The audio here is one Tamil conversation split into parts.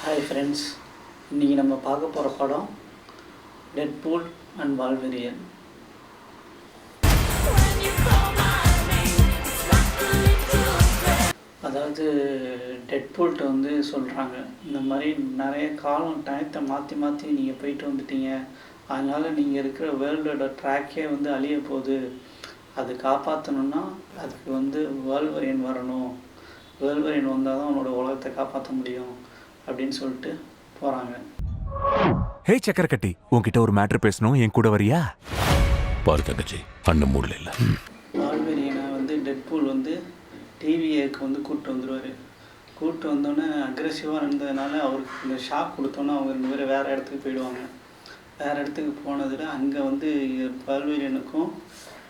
ஹாய் ஃப்ரெண்ட்ஸ், இன்றைக்கி நம்ம பார்க்க போகிற படம் டெட்பூல் அண்ட் வால்வெரியன். அதாவது டெட்பூல்கிட்ட வந்து சொல்கிறாங்க, இந்த மாதிரி நிறைய டயத்தை மாற்றி மாற்றி நீங்கள் போயிட்டு வந்துட்டீங்க, அதனால் நீங்கள் இருக்கிற வேர்ல்டோட ட்ராக்கே வந்து அழிய போகுது. அது காப்பாற்றணுன்னா அதுக்கு வந்து வால்வெரியன் வரணும். வால்வெரியன் வந்தால் தான் அவனோட உலகத்தை காப்பாற்ற முடியும் அப்படின்னு சொல்லிட்டு போகிறாங்க. ஹே சக்கரக்கட்டி, உன்கிட்ட ஒரு மேட்டர் பேசணும், என் கூட வரியா? பாரு தங்கச்சி, அண்ணன் மூடல இல்லை. வால்வெரியனை வந்து டெட்பூல் வந்து டிவிஏக்கு வந்து கூப்பிட்டு வந்துடுவார். கூப்பிட்டு வந்தோடனே அக்ரெசிவாக இருந்ததுனால அவருக்கு இந்த ஷாக் கொடுத்தோன்னே அவங்க 2 பேரும் வேறு இடத்துக்கு போயிடுவாங்க. வேறு இடத்துக்கு போனதில் அங்கே வந்து வால்வெரியனுக்கும்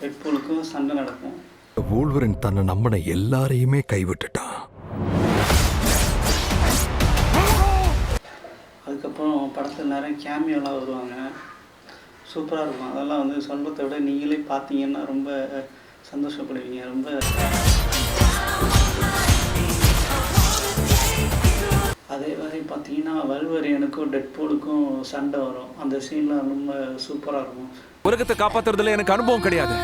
டெட்பூலுக்கும் சண்டை நடக்கும். வூல்வரின் தன்னை நம்பின எல்லாரையுமே கைவிட்டுட்டான். அதுக்கப்புறம் படத்தில் நிறைய கேமியோலாம் வருவாங்க, சூப்பராக இருக்கும். அதெல்லாம் வந்து சொல்கிறத விட நீங்களே பார்த்தீங்கன்னா ரொம்ப சந்தோஷப்படுவீங்க. ரொம்ப அதே மாதிரி பார்த்தீங்கன்னா வால்வெரியனுக்கும் டெட்பூலுக்கும் சண்டை வரும். அந்த சீன்லாம் ரொம்ப சூப்பராக இருக்கும். உலகத்தை காப்பாத்துறதுல எனக்கு அனுபவம் கிடையாது,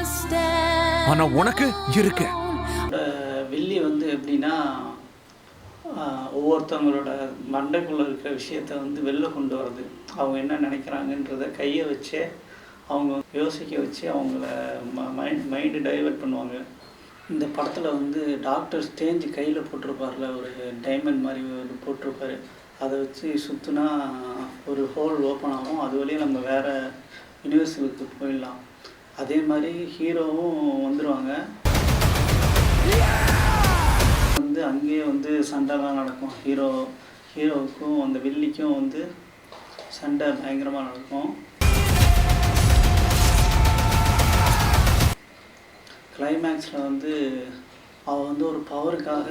ஆனா உனக்கு இருக்கு. வில்லி வந்து எப்படின்னா, ஒவ்வொருத்தவங்களோட மண்டைக்குள்ளே இருக்கிற விஷயத்த வந்து வெளில கொண்டு வர்றது, அவங்க என்ன நினைக்கிறாங்கன்றத கையை வச்சே அவங்க யோசிக்க வச்சு அவங்கள மைண்டு டைவர்ட் பண்ணுவாங்க. இந்த படத்தில் வந்து டாக்டர் ஸ்டேஞ்ச் கையில் போட்டிருப்பார்ல, ஒரு டைமண்ட் மாதிரி ஒரு போட்டிருப்பார். அதை வச்சு சுற்றுனா ஒரு ஹோல் ஓப்பன் ஆகும், அது வழியாக நம்ம வேறு யூனிவர்ஸுக்கு போயிடலாம். அதே மாதிரி ஹீரோவும் வந்துடுவாங்க. வந்து அங்கேயே வந்து சண்டைலாம் நடக்கும். ஹீரோவுக்கும் அந்த வில்லிக்கும் வந்து சண்டை பயங்கரமாக நடக்கும். கிளைமேக்ஸில் வந்து அவள் வந்து ஒரு பவருக்காக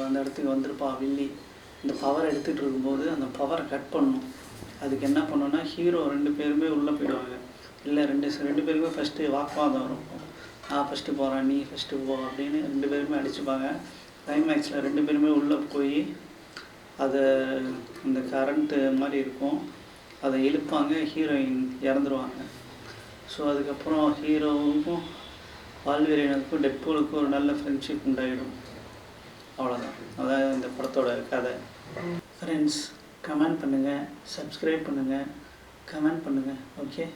அந்த இடத்துக்கு வந்திருப்பா வில்லி. இந்த பவர் எடுத்துகிட்டு இருக்கும்போது அந்த பவரை கட் பண்ணணும். அதுக்கு என்ன பண்ணோன்னா ஹீரோ 2 பேருமே உள்ளே போயிடுவாங்க. இல்லை ரெண்டு பேருமே ஃபஸ்ட்டு வாக்குவாதம் இருக்கும். நான் ஃபஸ்ட்டு போகிறேன், நீ ஃபஸ்ட்டு போ அப்படின்னு 2 பேருமே அடிச்சுப்பாங்க. கிளைமேக்ஸில் 2 பேருமே உள்ளே போய் அதை இந்த கரண்ட்டு மாதிரி இருக்கும், அதை இழுப்பாங்க, ஹீரோயின் இறந்துருவாங்க. ஸோ அதுக்கப்புறம் ஹீரோவுக்கும் வால்வெரியனுக்கும் டெட்பூலுக்கும் ஒரு நல்ல ஃப்ரெண்ட்ஷிப் உண்டாயிடும். அவ்வளோதான், அதான் இந்த படத்தோட கதை. ஃப்ரெண்ட்ஸ், கமெண்ட் பண்ணுங்கள், சப்ஸ்கிரைப் பண்ணுங்கள், கமெண்ட் பண்ணுங்கள். ஓகே.